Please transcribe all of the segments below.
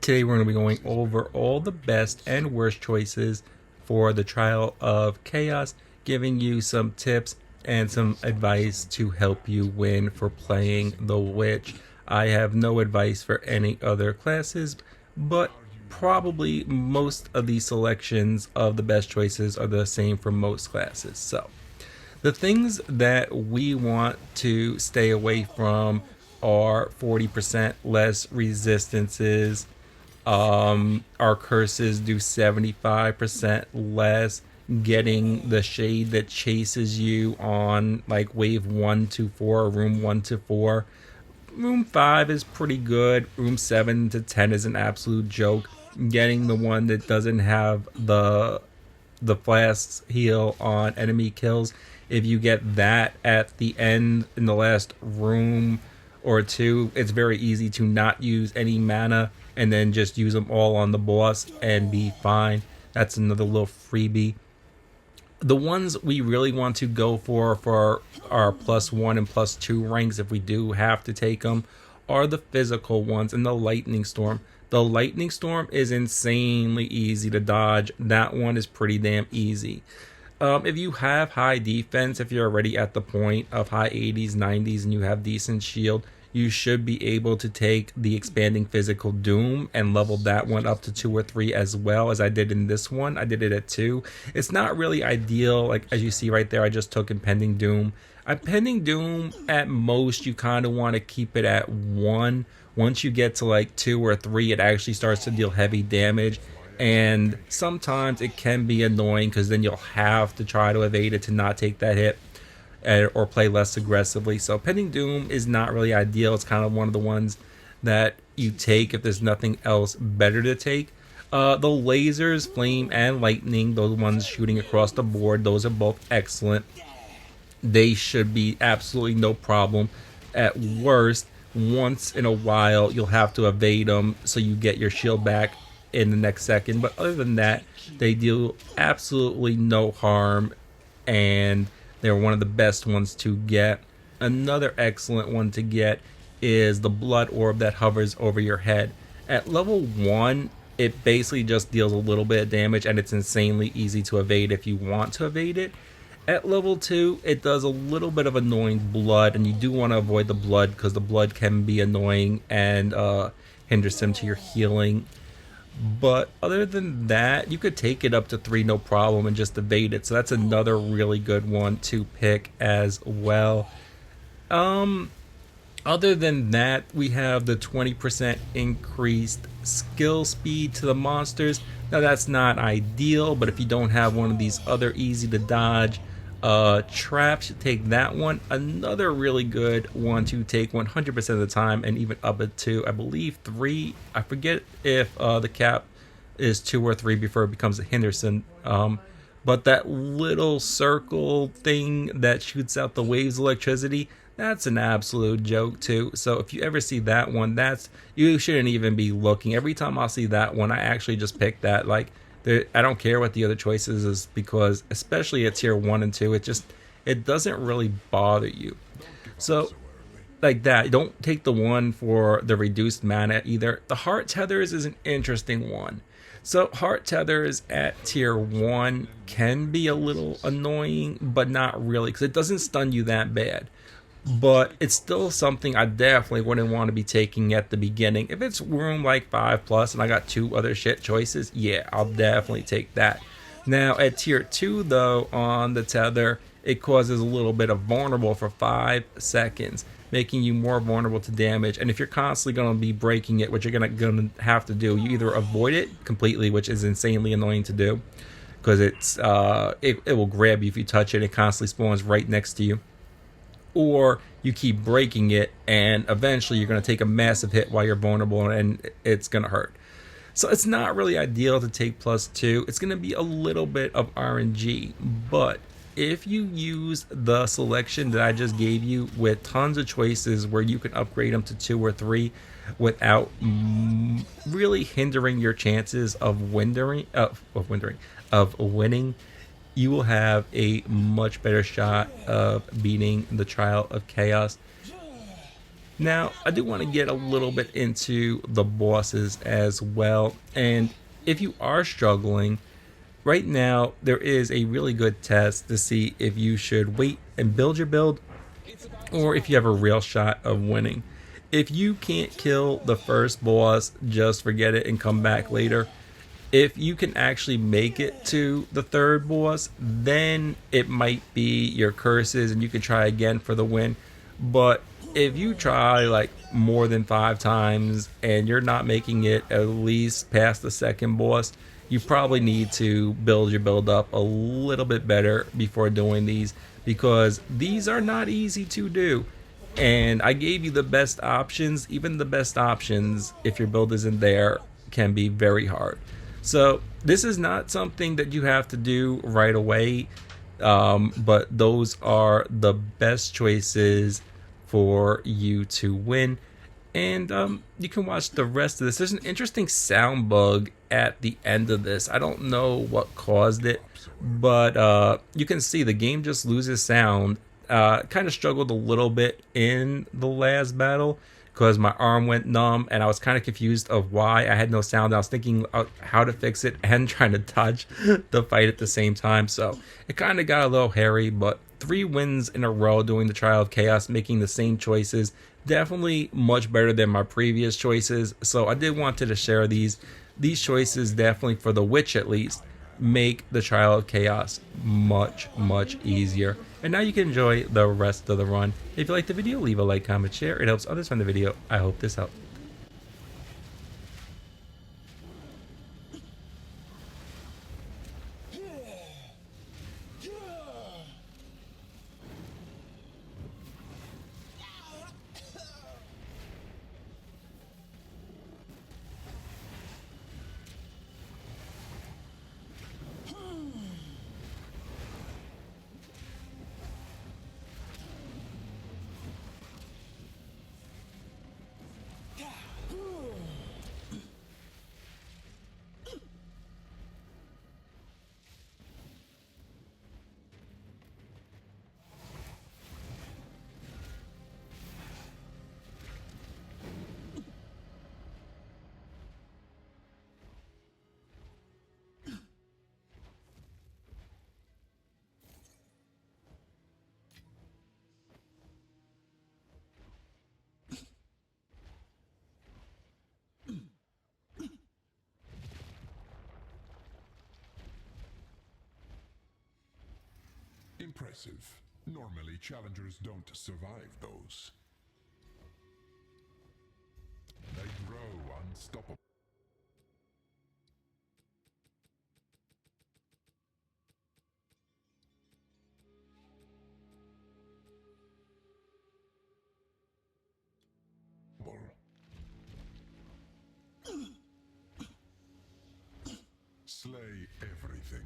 Today we're going to be going over all the best and worst choices for the Trial of Chaos, giving you some tips and some advice to help you win for playing the Witch. I have no advice for any other classes, but probably most of the selections of the best choices are the same for most classes. So the things that we want to stay away from are 40% less resistances. Our curses do 75% less. Getting the shade that chases you on like wave 1 to 4, room 1 to 4. Room 5 is pretty good. Room 7 to 10 is an absolute joke. Getting the one that doesn't have the flasks heal on enemy kills, if you get that at the end in the last room or two, it's very easy to not use any mana and then just use them all on the boss and be fine. That's another little freebie. The ones we really want to go for our +1 and +2 ranks, if we do have to take them, are the physical ones and the lightning storm. The lightning storm is insanely easy to dodge. That one is pretty damn easy. If you have high defense, if you're already at the point of high 80s, 90s, and you have decent shield, you should be able to take the expanding physical doom and level that one up to 2 or 3 as well, as I did in this one. I did it at 2. It's not really ideal, like as you see right there, I just took impending doom. Impending doom, at most, you kind of want to keep it at 1. Once you get to like 2 or 3, it actually starts to deal heavy damage. And sometimes it can be annoying because then you'll have to try to evade it to not take that hit or play less aggressively. So Pending Doom is not really ideal. It's kind of one of the ones that you take if there's nothing else better to take. The lasers, flame, and lightning, those ones shooting across the board, those are both excellent. They should be absolutely no problem. At worst, once in a while, you'll have to evade them so you get your shield back in the next second, but other than that, they do absolutely no harm, and they're one of the best ones to get. Another excellent one to get is the blood orb that hovers over your head. At level 1, it basically just deals a little bit of damage, and it's insanely easy to evade if you want to evade it. At level 2, it does a little bit of annoying blood, and you do want to avoid the blood because the blood can be annoying and hinders them to your healing. But other than that, you could take it up to 3 no problem and just evade it. So that's another really good one to pick as well. Other than that, we have the 20% increased skill speed to the monsters. Now that's not ideal, but if you don't have one of these other easy to dodge traps, take that one. Another really good one to take 100% of the time, and even up to I believe 3. I forget if the cap is 2 or 3 before it becomes a Henderson. But that little circle thing that shoots out the waves of electricity, that's an absolute joke too. So if you ever see that one, you shouldn't even be looking. Every time I see that one, I actually just pick that. Like, I don't care what the other choices is, because especially at tier 1 and 2, it doesn't really bother you. So like that, don't take the one for the reduced mana either. The heart tethers is an interesting one. So heart tethers at tier 1 can be a little annoying, but not really, because it doesn't stun you that bad. But it's still something I definitely wouldn't want to be taking at the beginning. If it's room like 5+ and I got 2 other shit choices, yeah, I'll definitely take that. Now at tier 2 though, on the tether, it causes a little bit of vulnerable for 5 seconds, making you more vulnerable to damage. And if you're constantly going to be breaking it, which you're going to have to do, you either avoid it completely, which is insanely annoying to do, because it will grab you if you touch it. It constantly spawns right next to you. Or you keep breaking it, and eventually you're going to take a massive hit while you're vulnerable, and it's going to hurt. So it's not really ideal to take +2. It's going to be a little bit of RNG, but if you use the selection that I just gave you with tons of choices where you can upgrade them to 2 or 3 without really hindering your chances of winning, you will have a much better shot of beating the Trial of Chaos. Now, I do want to get a little bit into the bosses as well. And if you are struggling, right now there is a really good test to see if you should wait and build your build or if you have a real shot of winning. If you can't kill the first boss, just forget it and come back later. If you can actually make it to the third boss, then it might be your curses and you can try again for the win. But if you try like more than 5 times and you're not making it at least past the second boss, you probably need to build your build up a little bit better before doing these, because these are not easy to do. And I gave you the best options. Even the best options, if your build isn't there, can be very hard. So this is not something that you have to do right away, but those are the best choices for you to win. And you can watch the rest of this. There's an interesting sound bug at the end of this. I don't know what caused it, but you can see the game just loses sound. Kind of struggled a little bit in the last battle because my arm went numb and I was kind of confused of why I had no sound. I was thinking how to fix it and trying to dodge the fight at the same time. So it kind of got a little hairy, but 3 wins in a row doing the Trial of Chaos, making the same choices, definitely much better than my previous choices. So I did wanted to share these choices, definitely for the witch at least, make the Trial of Chaos much easier. And now you can enjoy the rest of the run. If you liked the video, leave a like, comment, share. It helps others find the video. I hope this helped. Impressive. Normally, challengers don't survive those. They grow unstoppable. Slay everything.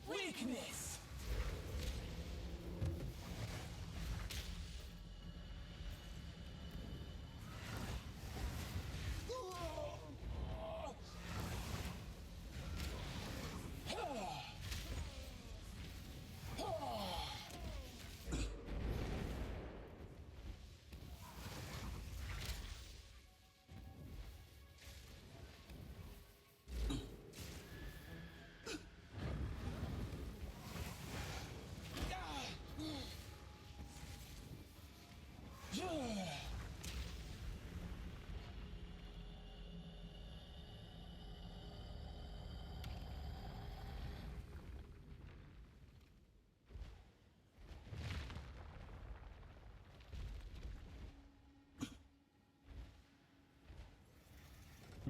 Weakness.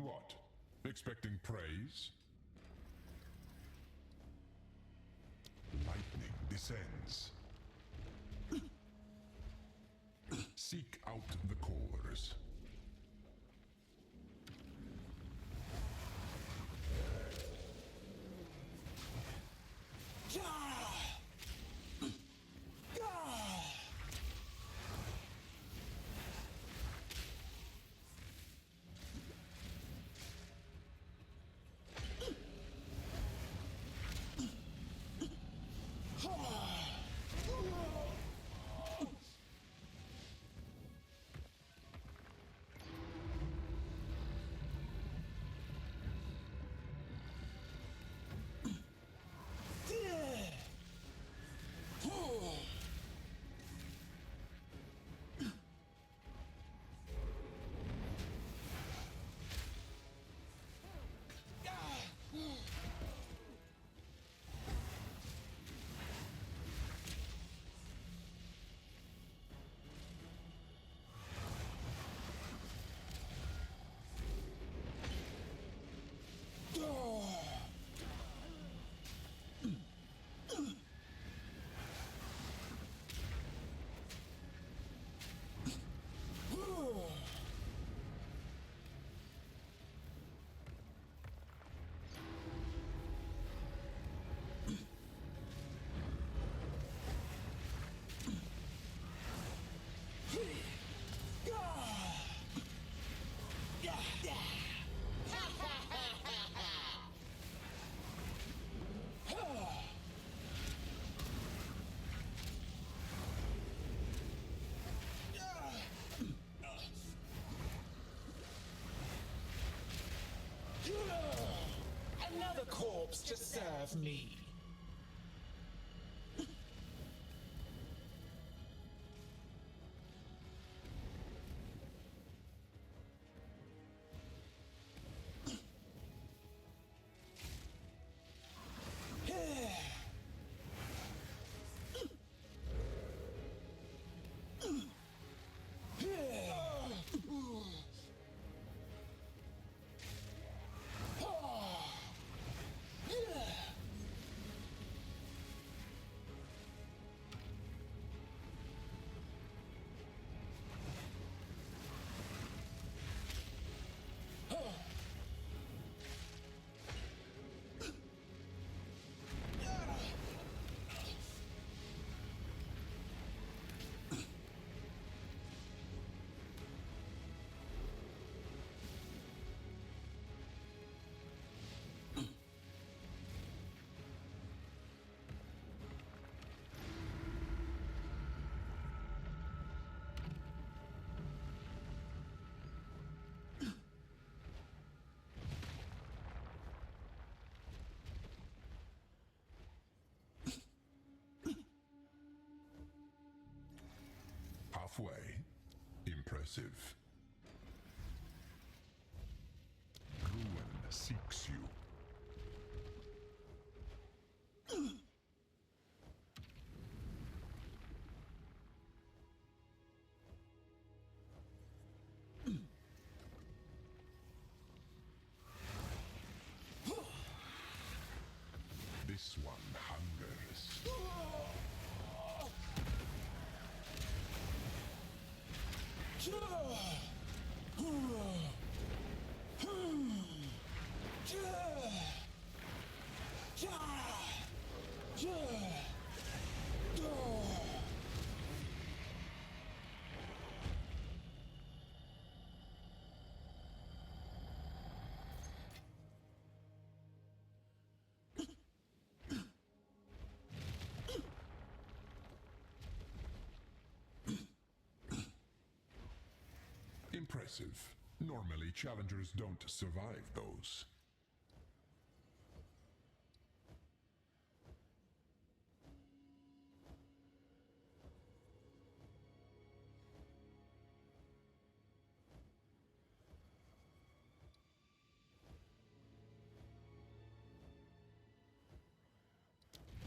What? Expecting praise? Lightning descends. Seek out the cores. lives to serve me. Halfway. Impressive. Ruin seeks you. This one hungers. Impressive. Normally, challengers don't survive those.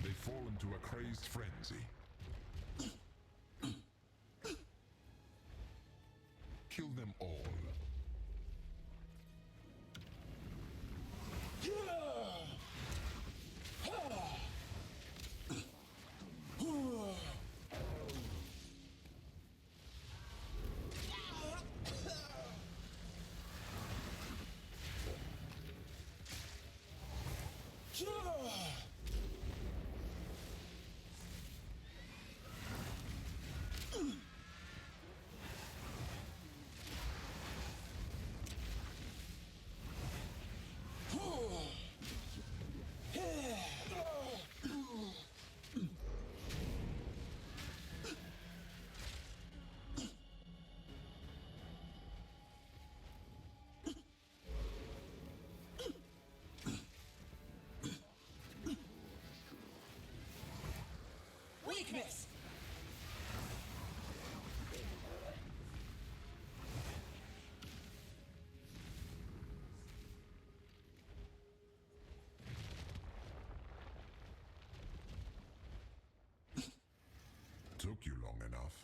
They fall into a crazed frenzy. Kill them all. Weakness! Took you long enough.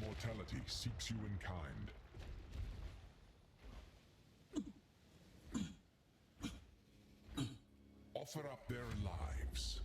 Mortality seeks you in kind. Offer up their lives.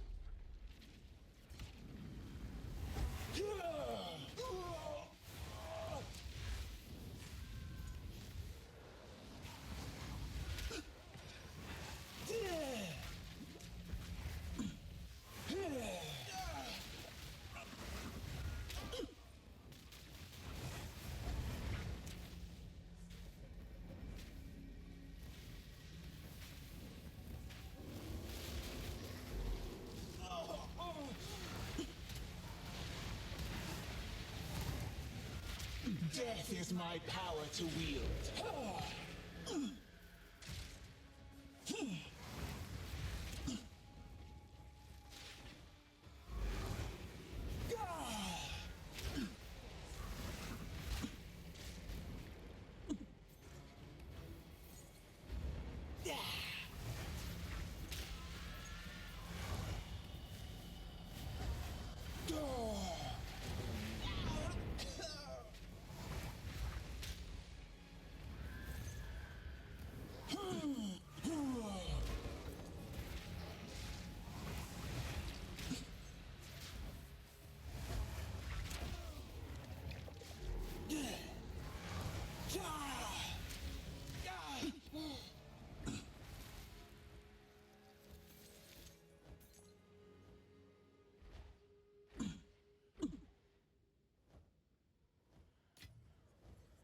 Death is my power to wield.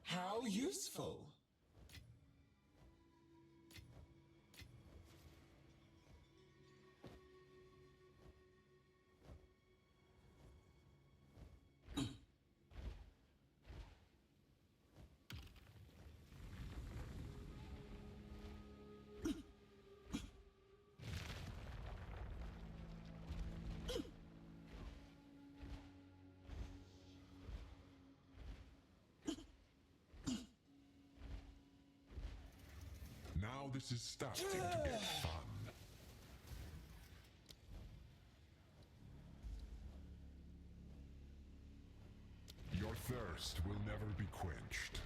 How useful. Now this is starting to get fun. Your thirst will never be quenched.